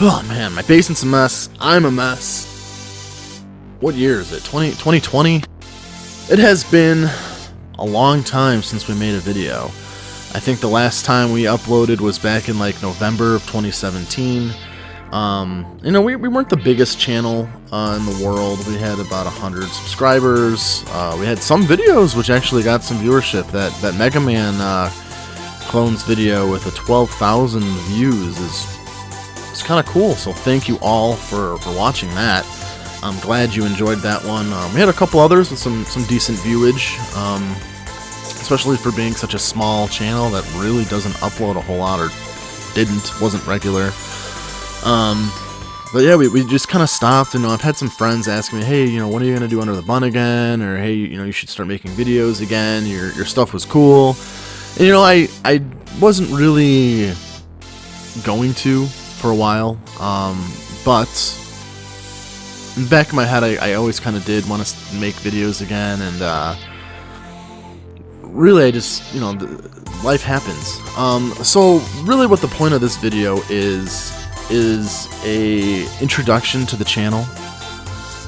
Oh man, my basement's a mess. I'm a mess. What year is it? 2020? It has been a long time since we made a video. I think the last time we uploaded was back in like November of 2017. You know, we weren't the biggest channel in the world. We had about 100 subscribers. We had some videos which actually got some viewership. That Mega Man clones video with a 12,000 views is kind of cool. So thank you all for watching that. I'm glad you enjoyed that one. We had a couple others with some decent viewage, especially for being such a small channel that really doesn't upload a whole lot, or wasn't regular. But yeah, we just kind of stopped. You know, I've had some friends asking me, hey, you know, when are you gonna do Under the Bun again? Or hey, you know, you should start making videos again. Your stuff was cool. And, you know, I wasn't really going to for a while, but in the back of my head, I always kind of did want to make videos again, and really, I just, you know, life happens. So really what the point of this video is a introduction to the channel.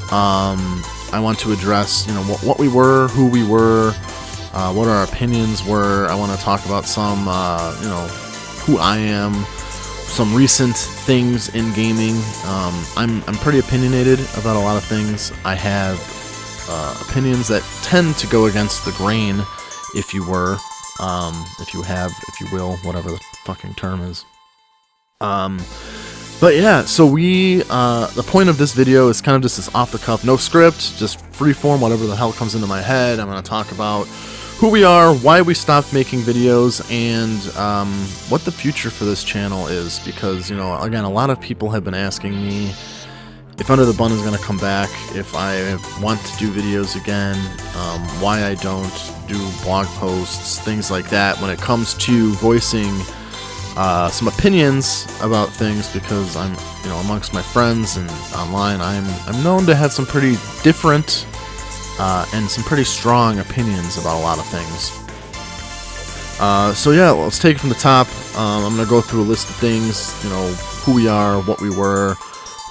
I want to address, you know, what we were, who we were, what our opinions were. I want to talk about some, you know, who I am, some recent things in gaming. I'm pretty opinionated about a lot of things. I have opinions that tend to go against the grain, if you will, whatever the fucking term is. But yeah, so the point of this video is kind of just this off-the-cuff, no script, just freeform, whatever the hell comes into my head. I'm going to talk about who we are, why we stopped making videos, and what the future for this channel is. Because, you know, again, a lot of people have been asking me if Under the Bun is going to come back, if I want to do videos again, why I don't do blog posts, things like that when it comes to voicing some opinions about things, because I'm, you know, amongst my friends and online, I'm known to have some pretty different and some pretty strong opinions about a lot of things. So yeah, let's take it from the top. I'm going to go through a list of things, you know, who we are, what we were,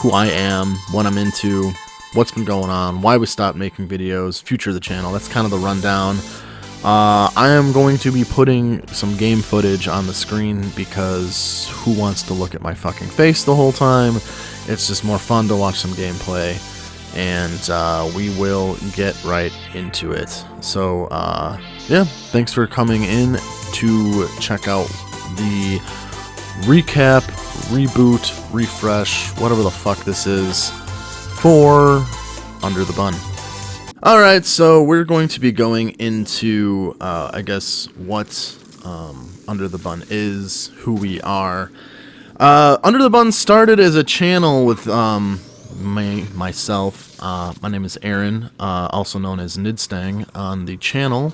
who I am, what I'm into, what's been going on, why we stopped making videos, future of the channel. That's kind of the rundown. I am going to be putting some game footage on the screen, because who wants to look at my fucking face the whole time? It's just more fun to watch some gameplay. And we will get right into it. So, yeah, thanks for coming in to check out the recap, reboot, refresh, whatever the fuck this is, for Under the Bun. Alright, so we're going to be going into, I guess, what Under the Bun is, who we are. Under the Bun started as a channel with myself. My name is Aaron, also known as Nidstang on the channel,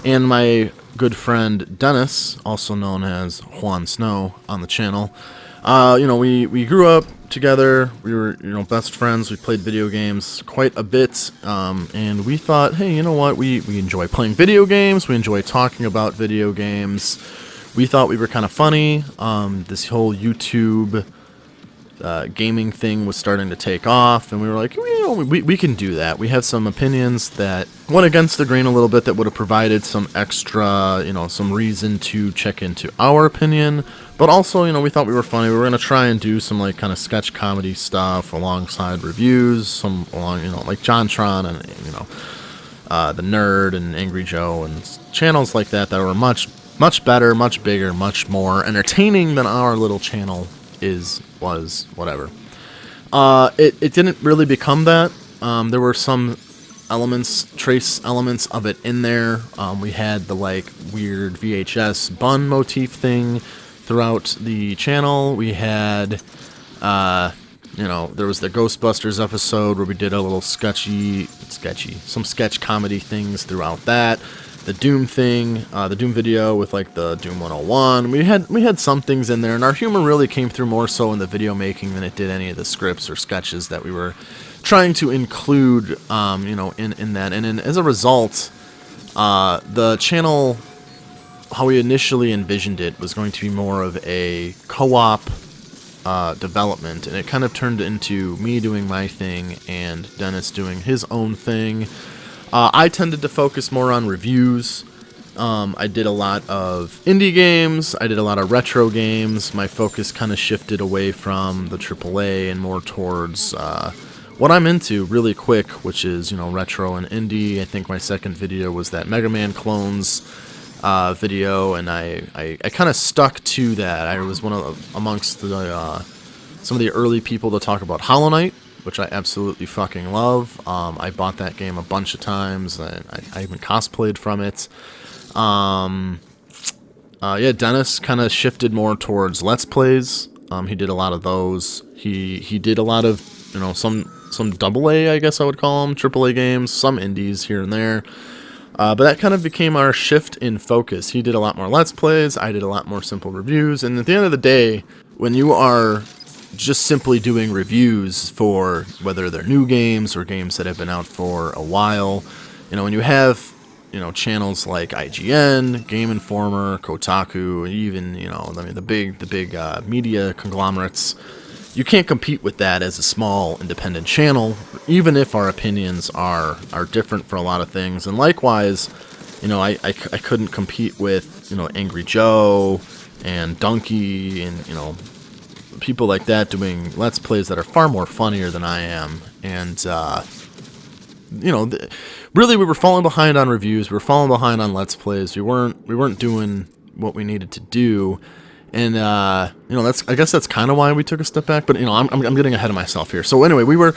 and my good friend Dennis, also known as Juan Snow on the channel. You know, we grew up together. We were, you know, best friends. We played video games quite a bit, and we thought, hey, you know what? We enjoy playing video games. We enjoy talking about video games. We thought we were kind of funny. This whole YouTube gaming thing was starting to take off, and we were like, you know, we can do that. We have some opinions that went against the grain a little bit, that would have provided some extra, you know, some reason to check into our opinion. But also, you know, we thought we were funny. We were going to try and do some, like, kind of sketch comedy stuff alongside reviews, some along, you know, like JonTron and, you know, The Nerd and Angry Joe and channels like that were much better, much bigger, much more entertaining than our little channel was, whatever. It didn't really become that. There were some trace elements of it in there. We had the, like, weird VHS bun motif thing throughout the channel. We had, you know, there was the Ghostbusters episode where we did a little some sketch comedy things throughout that. The Doom thing, the Doom video with, like, the Doom 101. We had some things in there, and our humor really came through more so in the video making than it did any of the scripts or sketches that we were trying to include, you know, in that. And as a result, the channel, how we initially envisioned it, was going to be more of a co-op development, and it kind of turned into me doing my thing and Dennis doing his own thing. I tended to focus more on reviews. I did a lot of indie games. I did a lot of retro games. My focus kind of shifted away from the AAA and more towards what I'm into really quick, which is, retro and indie. I think my second video was that Mega Man Clones video, and I kind of stuck to that. I was amongst some of the early people to talk about Hollow Knight, which I absolutely fucking love. I bought that game a bunch of times. I even cosplayed from it. Dennis kind of shifted more towards Let's Plays. He did a lot of those. He did a lot of, some AA, I guess I would call them, AAA games, some indies here and there. But that kind of became our shift in focus. He did a lot more Let's Plays. I did a lot more simple reviews. And at the end of the day, when you are just simply doing reviews for whether they're new games or games that have been out for a while, when you have, channels like IGN, Game Informer, Kotaku, even, the big media conglomerates, you can't compete with that as a small independent channel, even if our opinions are different for a lot of things. And likewise, I couldn't compete with, Angry Joe and Donkey and, people like that doing Let's Plays that are far more funnier than I am. And, really we were falling behind on reviews. We were falling behind on Let's Plays. We weren't doing what we needed to do. And, I guess that's kind of why we took a step back, but, I'm getting ahead of myself here. So anyway, we were,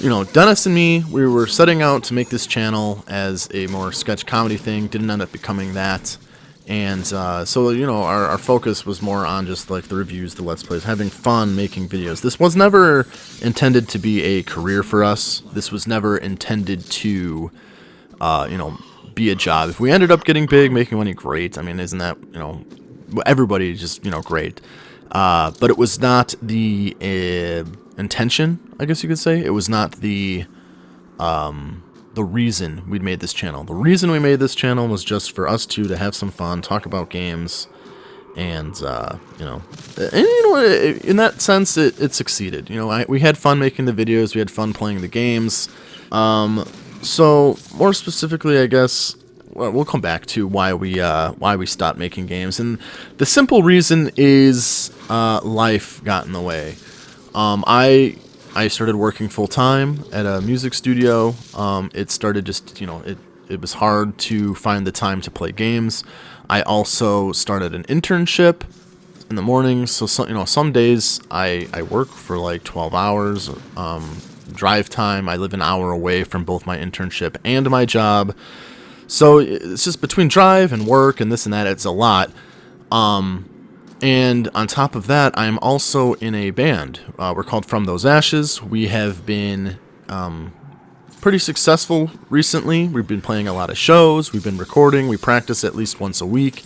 Dennis and me, we were setting out to make this channel as a more sketch comedy thing, didn't end up becoming that. And, our focus was more on just like the reviews, the Let's Plays, having fun making videos. This was never intended to be a career for us. This was never intended to, be a job. If we ended up getting big, making money, great. I mean, isn't that, everybody just, great. But it was not the intention, I guess you could say. It was not the reason we'd made this channel. The reason we made this channel was just for us two to have some fun, talk about games, and, in that sense, it succeeded. We had fun making the videos, we had fun playing the games. So, more specifically, I guess, we'll come back to why we stopped making games, and the simple reason is life got in the way. I started working full time at a music studio. It started just it was hard to find the time to play games. I also started an internship in the mornings, so some days I work for like 12 hours. Drive time, I live an hour away from both my internship and my job. So it's just between drive and work and this and that, it's a lot. And on top of that, I'm also in a band. We're called From Those Ashes. We have been pretty successful recently. We've been playing a lot of shows. We've been recording. We practice at least once a week.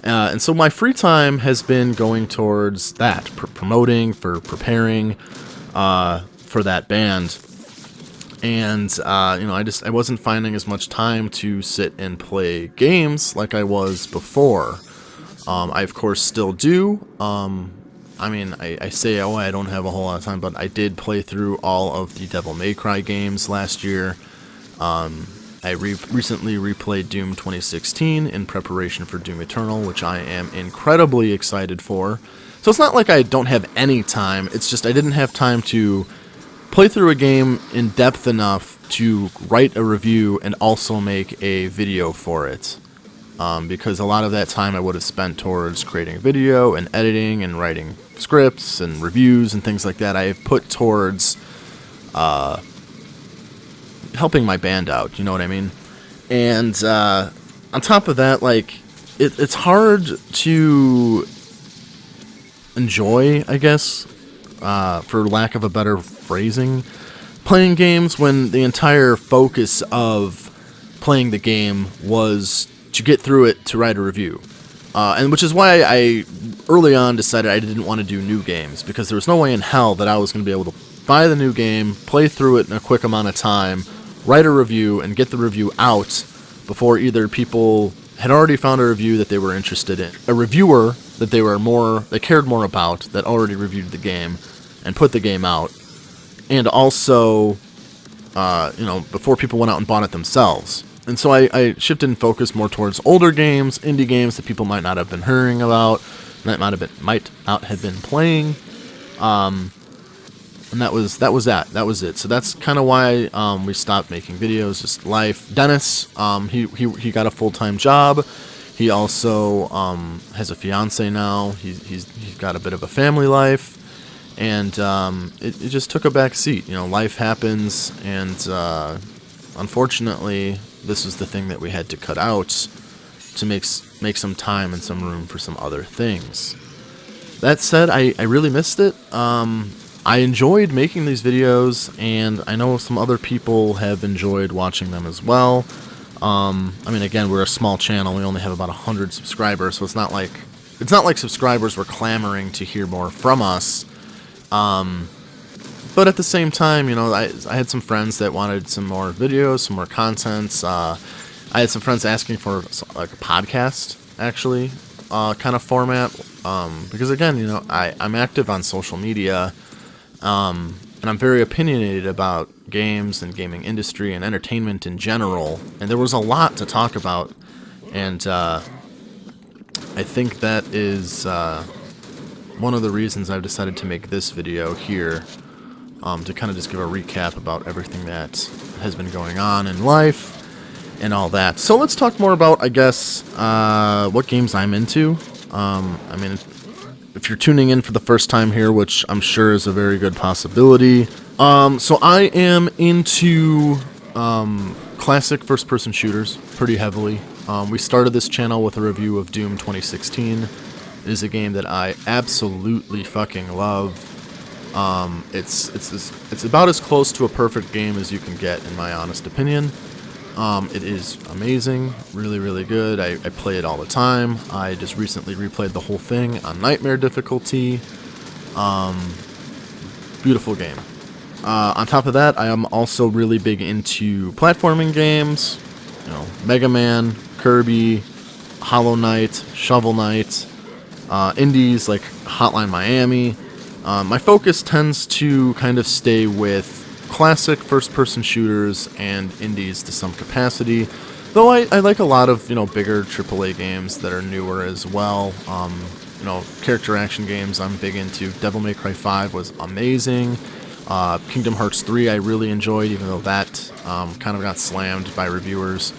And so my free time has been going towards that, promoting, for preparing for that band. And, I wasn't finding as much time to sit and play games like I was before. I, of course, still do. I say, I don't have a whole lot of time, but I did play through all of the Devil May Cry games last year. I recently replayed Doom 2016 in preparation for Doom Eternal, which I am incredibly excited for. So it's not like I don't have any time, it's just I didn't have time to play through a game in depth enough to write a review and also make a video for it. Because a lot of that time I would have spent towards creating a video and editing and writing scripts and reviews and things like that. I have put towards helping my band out, you know what I mean? And on top of that, it's hard to enjoy, I guess, for lack of a better phrasing, playing games when the entire focus of playing the game was to get through it to write a review. And which is why I early on decided I didn't want to do new games, because there was no way in hell that I was going to be able to buy the new game, play through it in a quick amount of time, write a review, and get the review out before either people had already found a review that they were interested in, a reviewer that they cared more about, that already reviewed the game and put the game out, and also, before people went out and bought it themselves. And so I shifted and focused more towards older games, indie games that people might not have been hearing about, that might not have been playing. And that was it. So that's kind of why we stopped making videos. Just life. Dennis, he got a full-time job. He also has a fiance now. He's got a bit of a family life, and it just took a back seat. Life happens, and unfortunately, this was the thing that we had to cut out to make some time and some room for some other things. That said, I really missed it. I enjoyed making these videos, and I know some other people have enjoyed watching them as well. Again, we're a small channel. We only have about 100 subscribers, so it's not like subscribers were clamoring to hear more from us. But at the same time, I had some friends that wanted some more videos, some more content. I had some friends asking for like a podcast, actually, kind of format. Because again, I'm active on social media. And I'm very opinionated about games and gaming industry and entertainment in general, and there was a lot to talk about, and I think that is one of the reasons I've decided to make this video here, to kind of just give a recap about everything that has been going on in life and all that. So let's talk more about, I guess, what games I'm into. If you're tuning in for the first time here, which I'm sure is a very good possibility. So I am into classic first-person shooters pretty heavily. We started this channel with a review of Doom 2016. It is a game that I absolutely fucking love. It's about as close to a perfect game as you can get, in my honest opinion. It is amazing, really, really good. I play it all the time. I just recently replayed the whole thing on Nightmare difficulty. Beautiful game. On top of that, I am also really big into platforming games. Mega Man, Kirby, Hollow Knight, Shovel Knight, indies like Hotline Miami. My focus tends to kind of stay with classic first-person shooters and indies to some capacity, though I like a lot of bigger AAA games that are newer as well. Character action games I'm big into. Devil May Cry 5 was amazing. Kingdom Hearts 3 I really enjoyed, even though that kind of got slammed by reviewers.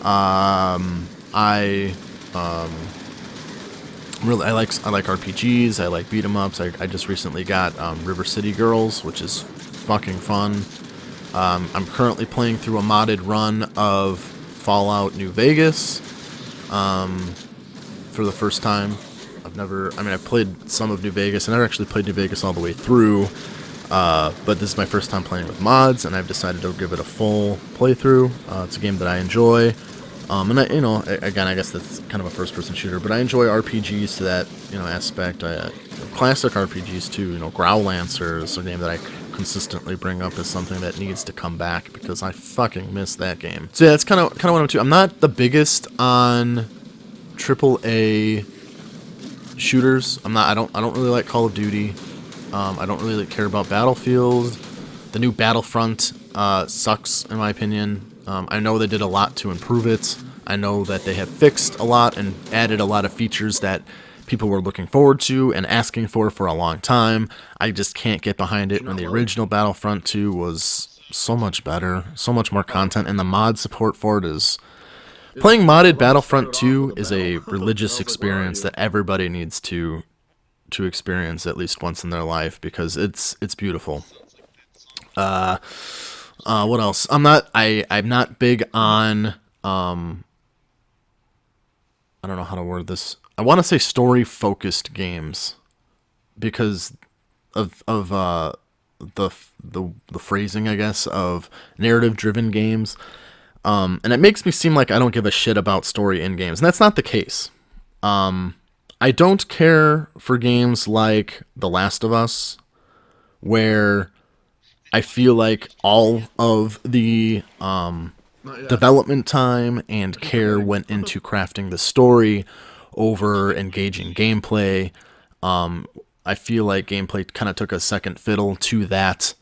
I like RPGs. I like beat 'em ups. I just recently got River City Girls, which is fucking fun. I'm currently playing through a modded run of Fallout New Vegas for the first time. I've played some of New Vegas. I never actually played New Vegas all the way through, but this is my first time playing with mods, and I've decided to give it a full playthrough. It's a game that I enjoy. Again, I guess that's kind of a first-person shooter, but I enjoy RPGs to that, aspect. Classic RPGs too. Growlancer is a game that I consistently bring up as something that needs to come back because I fucking miss that game. So yeah, that's kind of what I'm into. I'm not the biggest on AAA shooters. I don't really like Call of Duty. I don't really care about Battlefield. The new Battlefront sucks in my opinion. I know they did a lot to improve it. I know that they have fixed a lot and added a lot of features that people were looking forward to and asking for a long time. I just can't get behind it when the original Battlefront 2 was so much better, so much more content, and the mod support for it is... Playing modded Battlefront 2 is a religious experience that everybody needs to experience at least once in their life because it's beautiful. What else? I'm not big on I don't know how to word this. I want to say story-focused games because of the phrasing, I guess, of narrative-driven games. And it makes me seem like I don't give a shit about story in games, and that's not the case. I don't care for games like The Last of Us, where I feel like all of the development time and care went into crafting the story, over engaging gameplay. I feel like gameplay kind of took a second fiddle to that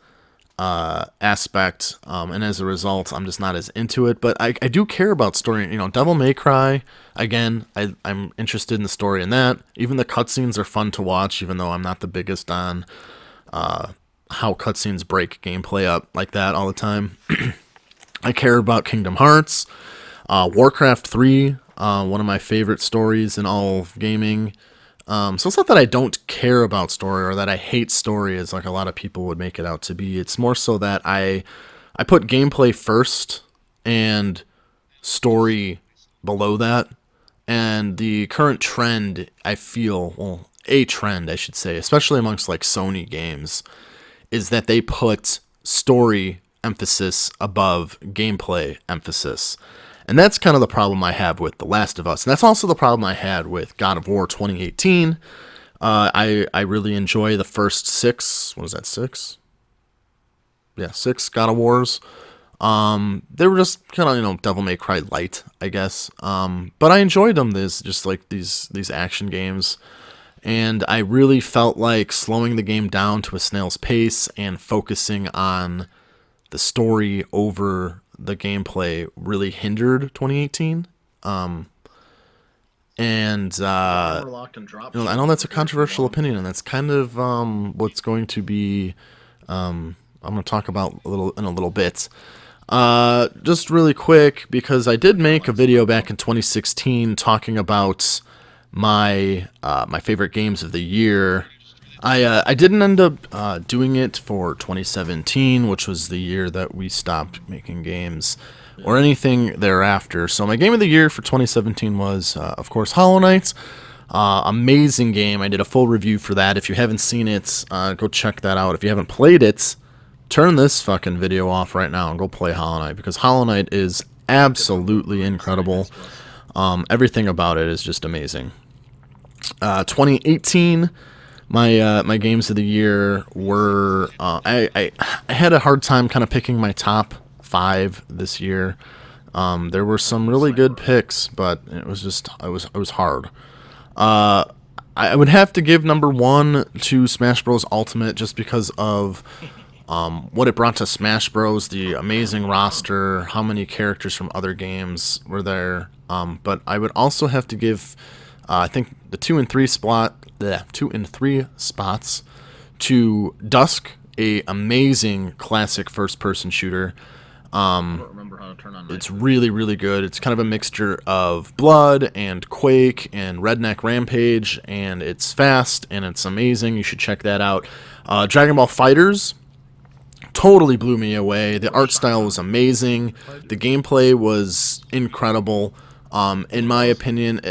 aspect, and as a result, I'm just not as into it. But I do care about story. You know, Devil May Cry, again, I'm interested in the story in that. Even the cutscenes are fun to watch, even though I'm not the biggest on how cutscenes break gameplay up like that all the time. I care about Kingdom Hearts, Warcraft 3, one of my favorite stories in all of gaming. So it's not that I don't care about story or that I hate story as like a lot of people would make it out to be. It's more so that I put gameplay first and story below that. And the current trend, I feel, well, a trend I should say, especially amongst like Sony games, is that they put story emphasis above gameplay emphasis. And that's kind of the problem I have with The Last of Us. And that's also the problem I had with God of War 2018. I really enjoy the first 6. What is that, 6? Yeah, 6 God of Wars. They were just kind of, you know, Devil May Cry light, I guess. But I enjoyed them. There's just like these action games. And I really felt like slowing the game down to a snail's pace and focusing on the story over the gameplay really hindered 2018. I know that's a controversial opinion, and that's kind of what's going to be I'm going to talk about in a little bit. Just really quick, because I did make a video back in 2016 talking about my favorite games of the year. I didn't end up doing it for 2017, which was the year that we stopped making games, or anything thereafter. So my game of the year for 2017 was, of course, Hollow Knight. Amazing game. I did a full review for that. If you haven't seen it, go check that out. If you haven't played it, turn this fucking video off right now and go play Hollow Knight, because Hollow Knight is absolutely incredible. Everything about it is just amazing. 2018, my games of the year were I had a hard time kind of picking my top 5 this year. There were some really good picks, but it was hard. I would have to give number 1 to Smash Bros. Ultimate, just because of what it brought to Smash Bros. The amazing roster, how many characters from other games were there. But I would also have to give, I think, the 2 and 3 spots to Dusk, a amazing classic first-person shooter. I don't remember how to turn on. It's really, really good. It's kind of a mixture of Blood and Quake and Redneck Rampage, and it's fast and it's amazing. You should check that out. Dragon Ball FighterZ totally blew me away. The art style was amazing. The gameplay was incredible. In my opinion,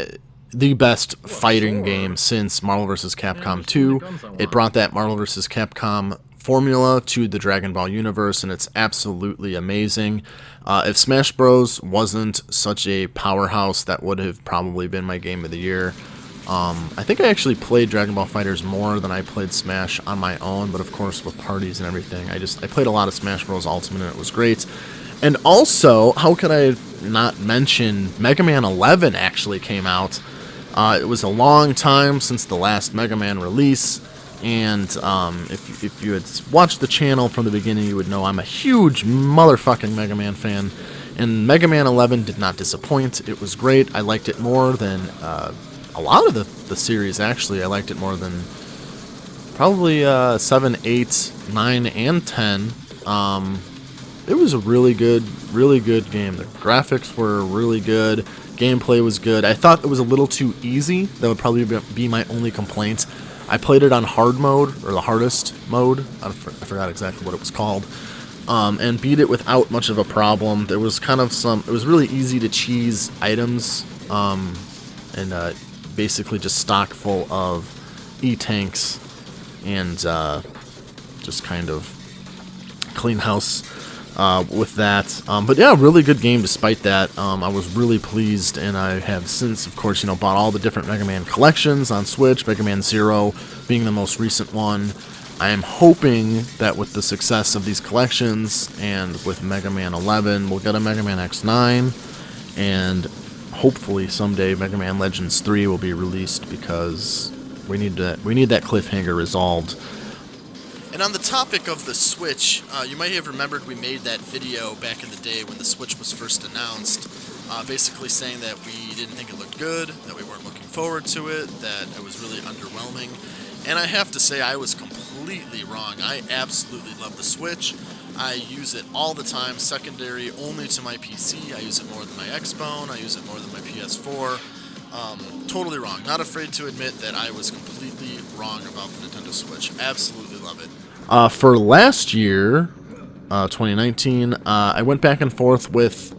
the best fighting game since Marvel vs. Capcom 2. It brought that Marvel vs. Capcom formula to the Dragon Ball universe, and it's absolutely amazing. If Smash Bros. Wasn't such a powerhouse, that would have probably been my game of the year. I think I actually played Dragon Ball FighterZ more than I played Smash on my own, but of course with parties and everything, I played a lot of Smash Bros. Ultimate, and it was great. And also, how could I not mention Mega Man 11 actually came out. It was a long time since the last Mega Man release, and if you had watched the channel from the beginning, you would know I'm a huge motherfucking Mega Man fan, and Mega Man 11 did not disappoint. It was great. I liked it more than a lot of the series, actually. I liked it more than probably 7, 8, 9, and 10. It was a really good game. The graphics were really good. Gameplay was good. I thought it was a little too easy. That would probably be my only complaint. I played it on hard mode, or the hardest mode. I forgot exactly what it was called. And beat it without much of a problem. There was kind of it was really easy to cheese items, and basically just stock full of E-tanks, and just kind of clean house with that. But yeah, really good game despite that. I was really pleased, and I have since, of course, bought all the different Mega Man collections on Switch, Mega Man 0 being the most recent one. I am hoping that with the success of these collections, and with Mega Man 11, we'll get a Mega Man X9, and hopefully someday Mega Man Legends 3 will be released, because we need that cliffhanger resolved. And on the topic of the Switch, you might have remembered we made that video back in the day when the Switch was first announced, basically saying that we didn't think it looked good, that we weren't looking forward to it, that it was really underwhelming. And I have to say, I was completely wrong. I absolutely love the Switch. I use it all the time, secondary only to my PC. I use it more than my Xbone. I use it more than my PS4. Totally wrong. Not afraid to admit that I was completely wrong about the Nintendo Switch. Absolutely love it. For last year, 2019, I went back and forth with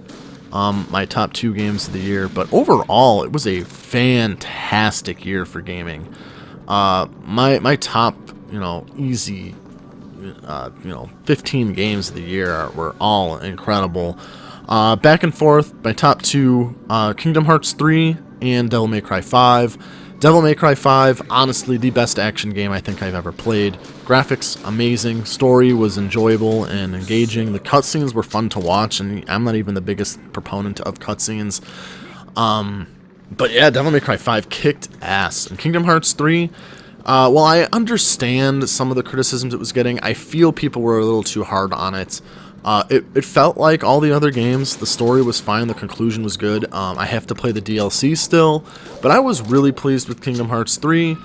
my top 2 games of the year, but overall, it was a fantastic year for gaming. My top, easy, 15 games of the year were all incredible. Back and forth, my top 2, Kingdom Hearts 3 and Devil May Cry 5. Devil May Cry 5, honestly, the best action game I think I've ever played. Graphics, amazing. Story was enjoyable and engaging. The cutscenes were fun to watch, and I'm not even the biggest proponent of cutscenes. But yeah, Devil May Cry 5 kicked ass. And Kingdom Hearts 3, while I understand some of the criticisms it was getting, I feel people were a little too hard on it. It felt like all the other games. The story was fine, the conclusion was good. I have to play the DLC still, but I was really pleased with Kingdom Hearts 3,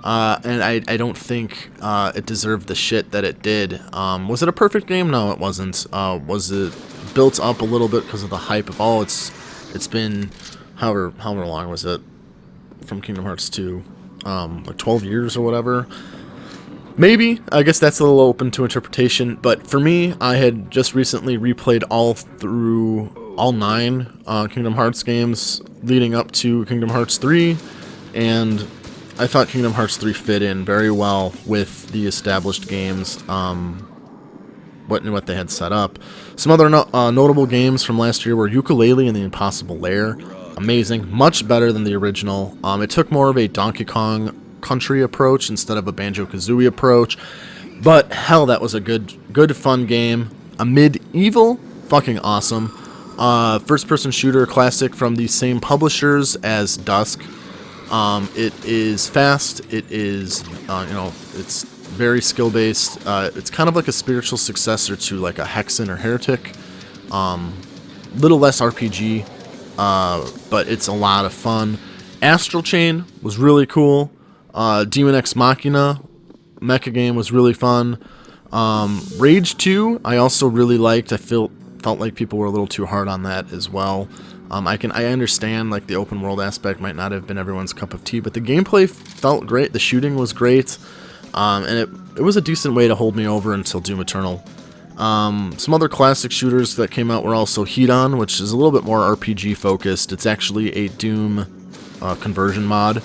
and I don't think it deserved the shit that it did. Was it a perfect game? No, it wasn't. Was it built up a little bit because of the hype of, it's been, however long was it from Kingdom Hearts 2? Like 12 years or whatever. Maybe. I guess that's a little open to interpretation. But for me, I had just recently replayed all 9 Kingdom Hearts games leading up to Kingdom Hearts 3. And I thought Kingdom Hearts 3 fit in very well with the established games, what they had set up. Some other notable games from last year were Yooka-Laylee and the Impossible Lair. Amazing. Much better than the original. It took more of a Donkey Kong Country approach instead of a Banjo-Kazooie approach, but hell, that was a good fun game. A medieval, fucking awesome. First-person shooter classic from the same publishers as Dusk. It is fast. It is, it's very skill-based. It's kind of like a spiritual successor to like a Hexen or Heretic. Little less RPG, but it's a lot of fun. Astral Chain was really cool. Demon X Machina mecha game was really fun. Rage 2 I also really liked. I felt like people were a little too hard on that as well. I understand like the open world aspect might not have been everyone's cup of tea, but the gameplay felt great. The shooting was great, and it was a decent way to hold me over until Doom Eternal. Some other classic shooters that came out were also Hedon, which is a little bit more RPG focused. It's actually a Doom conversion mod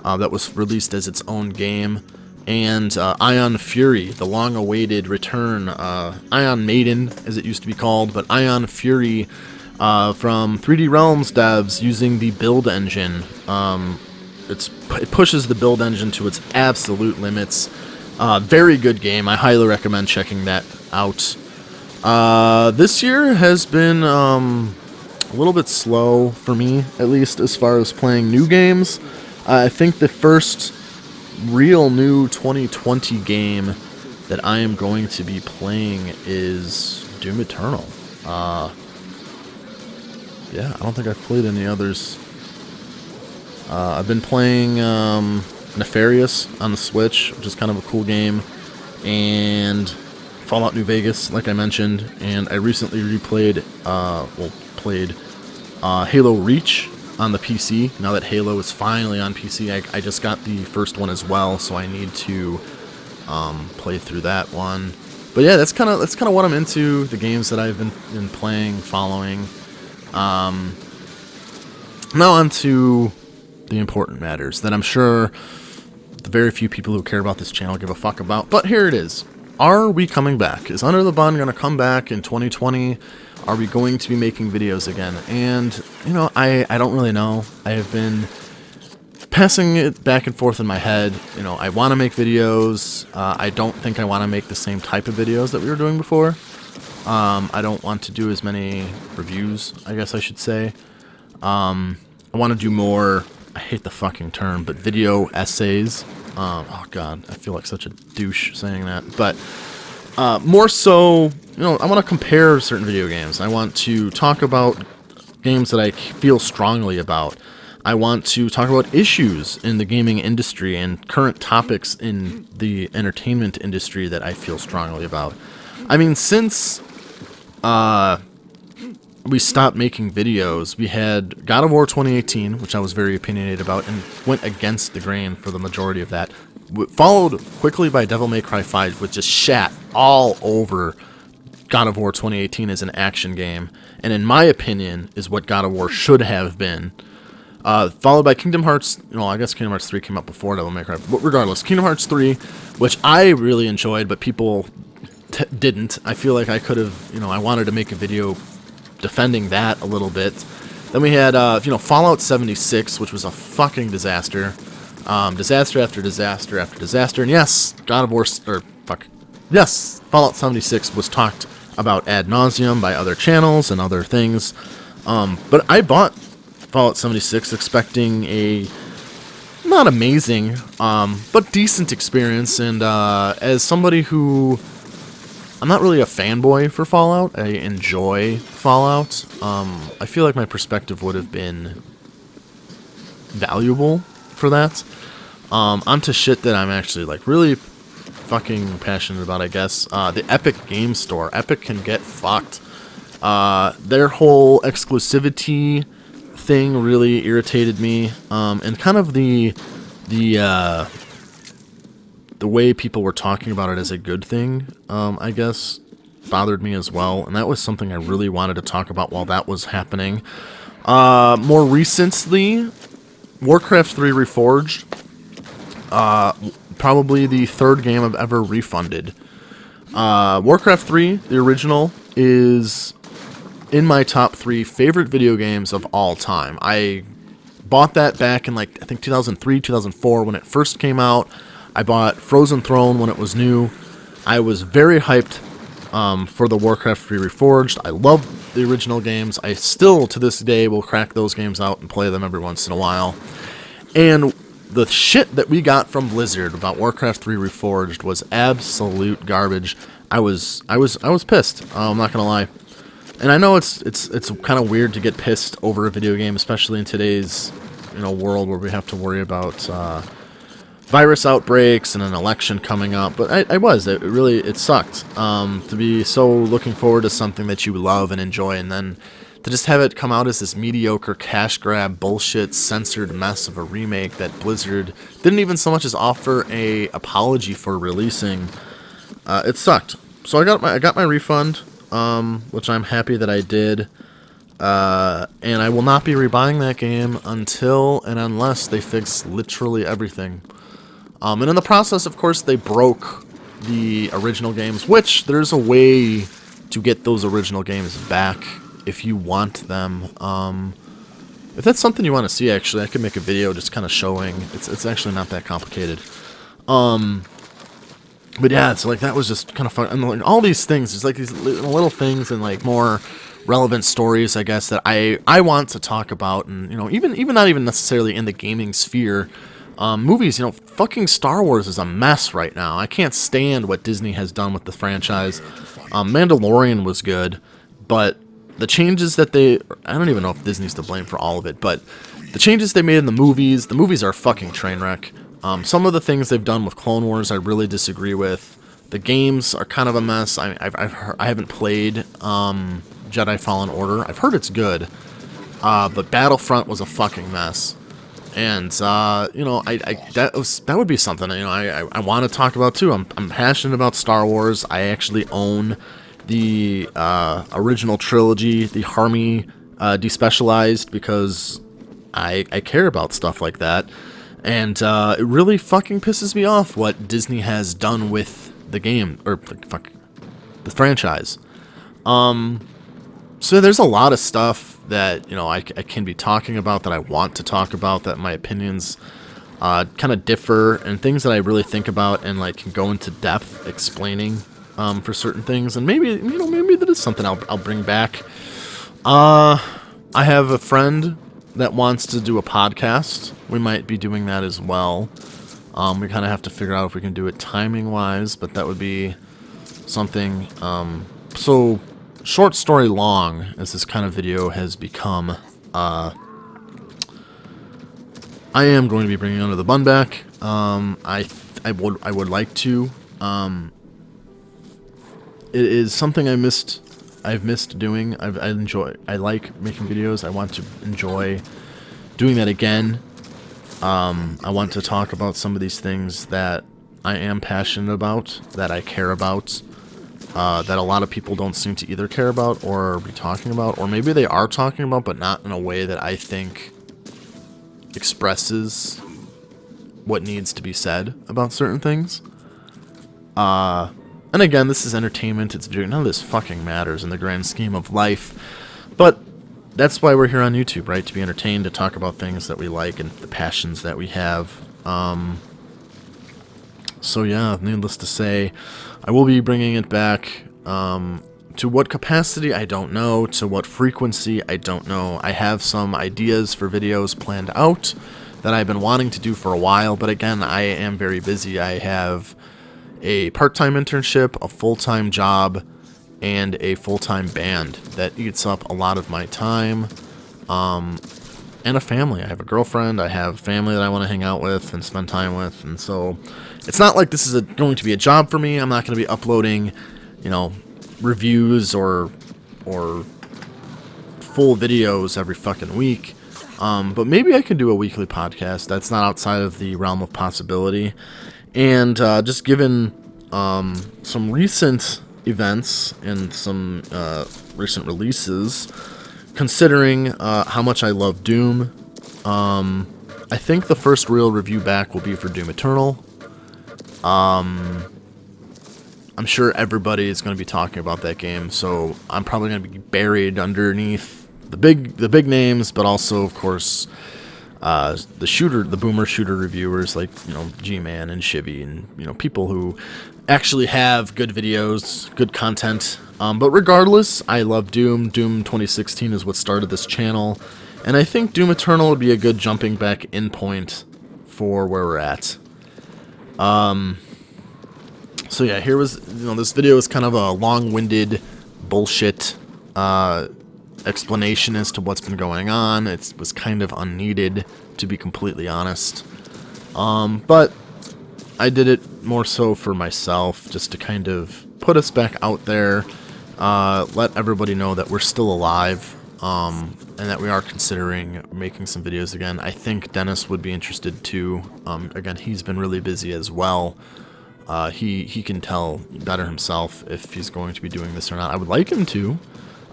that was released as its own game. And Ion Fury, the long-awaited return, Ion Maiden, as it used to be called, but Ion Fury from 3D Realms devs using the build engine. It pushes the build engine to its absolute limits. Very good game. I highly recommend checking that out. This year has been a little bit slow for me, at least as far as playing new games. I think the first real new 2020 game that I am going to be playing is Doom Eternal. Yeah, I don't think I've played any others. I've been playing Nefarious on the Switch, which is kind of a cool game, and Fallout New Vegas, like I mentioned, and I recently played Halo Reach on the PC. Now that Halo is finally on PC, I just got the first one as well, so I need to play through that one. But yeah, that's kind of what I'm into. The games that I've been playing, following. Now on to the important matters that I'm sure the very few people who care about this channel give a fuck about. But here it is. Are we coming back? Is Under the Bun going to come back in 2020? Are we going to be making videos again? And, I don't really know. I have been passing it back and forth in my head. I want to make videos. I don't think I want to make the same type of videos that we were doing before. I don't want to do as many reviews, I guess I should say. I want to do more, I hate the fucking term, but video essays. Oh god, I feel like such a douche saying that. But more so, you know, I want to compare certain video games. I want to talk about games that I feel strongly about. I want to talk about issues in the gaming industry and current topics in the entertainment industry that I feel strongly about. I mean, since we stopped making videos, we had God of War 2018, which I was very opinionated about, and went against the grain for the majority of that. Followed quickly by Devil May Cry 5, which just shat all over God of War 2018 as an action game, and in my opinion, is what God of War should have been. Followed by Kingdom Hearts, well, I guess Kingdom Hearts 3 came out before Devil May Cry, but regardless, Kingdom Hearts 3, which I really enjoyed, but people didn't. I feel like I could have, you know, I wanted to make a video defending that a little bit. Then we had, you know, Fallout 76, which was a fucking disaster. Disaster after disaster after disaster, and yes, yes, Fallout 76 was talked about ad nauseum by other channels and other things, but I bought Fallout 76 expecting a not amazing, but decent experience, and as somebody who, I'm not really a fanboy for Fallout, I enjoy Fallout, I feel like my perspective would have been valuable for that. Onto shit that I'm actually, like, really fucking passionate about, I guess. The Epic Game Store. Epic can get fucked. Their whole exclusivity thing really irritated me, and kind of the way people were talking about it as a good thing, I guess, bothered me as well, and that was something I really wanted to talk about while that was happening. More recently, Warcraft 3 Reforged, probably the third game I've ever refunded. Warcraft 3, the original, is in my top 3 favorite video games of all time. I bought that back in, like, I think 2003, 2004 when it first came out. I bought Frozen Throne when it was new. I was very hyped for the Warcraft 3 Reforged. I love the original games. I still, to this day, will crack those games out and play them every once in a while. And the shit that we got from Blizzard about Warcraft 3 Reforged was absolute garbage. I was pissed. I'm not gonna lie. And I know it's kind of weird to get pissed over a video game, especially in today's, you know, world where we have to worry about virus outbreaks and an election coming up. But it sucked to be so looking forward to something that you love and enjoy, and then to just have it come out as this mediocre cash grab bullshit censored mess of a remake that Blizzard didn't even so much as offer a apology for releasing. It sucked. So I got my refund, which I'm happy that I did. And I will not be rebuying that game until and unless they fix literally everything. And in the process, of course, they broke the original games, which there's a way to get those original games back if you want them. If that's something you want to see, actually, I could make a video just kind of showing. It's actually not that complicated. But yeah, it's like that was just kind of fun. And like, all these things, there's like these little things and like more relevant stories, I guess, that I want to talk about. And, you know, even not even necessarily in the gaming sphere. Movies, you know, fucking Star Wars is a mess right now. I can't stand what Disney has done with the franchise. Mandalorian was good, but the changes that I don't even know if Disney's to blame for all of it, but the changes they made in the movies are a fucking train wreck. Some of the things they've done with Clone Wars I really disagree with. The games are kind of a mess. I haven't played Jedi Fallen Order. I've heard it's good, but Battlefront was a fucking mess. And you know, that would be something, you know, I want to talk about too. I'm passionate about Star Wars. I actually own the original trilogy, the Harmy despecialized, because I care about stuff like that. And it really fucking pisses me off what Disney has done with the game, or the franchise. So there's a lot of stuff that, you know, I can be talking about, that I want to talk about, that my opinions kind of differ, and things that I really think about and like can go into depth explaining for certain things. And maybe that is something I'll bring back. I have a friend that wants to do a podcast, we might be doing that as well. We kind of have to figure out if we can do it timing-wise, but that would be something. So, short story long, as this kind of video has become, I am going to be bringing Under the Bun back. I would like to. It is something I've missed doing. I like making videos. I want to enjoy doing that again. I want to talk about some of these things that I am passionate about, that I care about, that a lot of people don't seem to either care about or be talking about, or maybe they are talking about, but not in a way that I think expresses what needs to be said about certain things. And again, this is entertainment, it's video, none of this fucking matters in the grand scheme of life, but that's why we're here on YouTube, right? To be entertained, to talk about things that we like and the passions that we have. So yeah, needless to say, I will be bringing it back. To what capacity, I don't know. To what frequency, I don't know. I have some ideas for videos planned out that I've been wanting to do for a while, but again, I am very busy. I have a part-time internship, a full-time job, and a full-time band that eats up a lot of my time, and a family. I have a girlfriend, I have family that I want to hang out with and spend time with, and so it's not like this is going to be a job for me. I'm not going to be uploading, you know, reviews or full videos every fucking week, but maybe I can do a weekly podcast. That's not outside of the realm of possibility, and just given some recent events and some recent releases, considering how much I love Doom, I think the first real review back will be for Doom Eternal. I'm sure everybody is going to be talking about that game, so I'm probably going to be buried underneath the big names, but also, of course, the boomer shooter reviewers like, you know, G-Man and Shivy, and, you know, people who actually have good videos, good content. But regardless, I love Doom. Doom 2016 is what started this channel, and I think Doom Eternal would be a good jumping back in point for where we're at. So yeah, here was, you know, this video is kind of a long-winded bullshit explanation as to what's been going on. It was kind of unneeded, to be completely honest. But I did it more so for myself, just to kind of put us back out there, let everybody know that we're still alive, and that we are considering making some videos again. I think Dennis would be interested too. Again, he's been really busy as well. He can tell better himself if he's going to be doing this or not. I would like him to.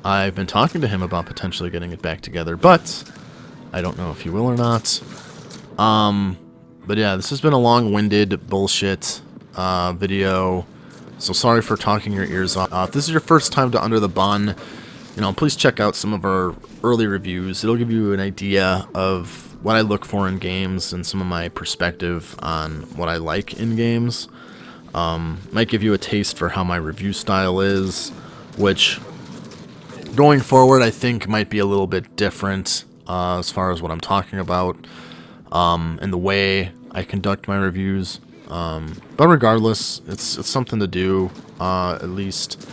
I've been talking to him about potentially getting it back together, but I don't know if he will or not. But yeah, this has been a long-winded bullshit video, so sorry for talking your ears off. If this is your first time to Under the Bun, you know, please check out some of our early reviews. It'll give you an idea of what I look for in games and some of my perspective on what I like in games. Might give you a taste for how my review style is, which going forward I think might be a little bit different as far as what I'm talking about, and the way I conduct my reviews. But regardless, it's something to do, at least.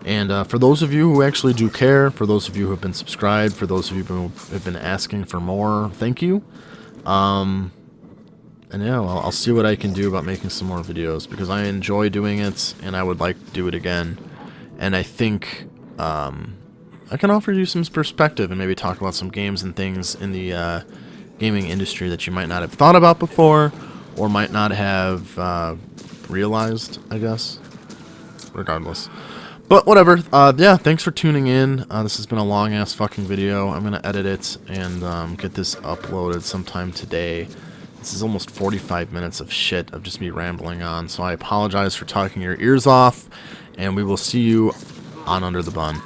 And for those of you who actually do care, for those of you who have been subscribed, for those of you who have been asking for more, thank you. And yeah, I'll see what I can do about making some more videos, because I enjoy doing it, and I would like to do it again. And I think I can offer you some perspective and maybe talk about some games and things in the gaming industry that you might not have thought about before, or might not have realized, I guess. Regardless. But whatever, yeah, thanks for tuning in. This has been a long-ass fucking video. I'm going to edit it and get this uploaded sometime today. This is almost 45 minutes of shit of just me rambling on, so I apologize for talking your ears off, and we will see you on Under the Bun.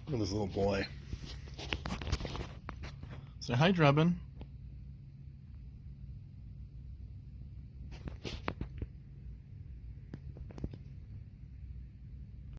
Look at this little boy. Say hi, Drebin.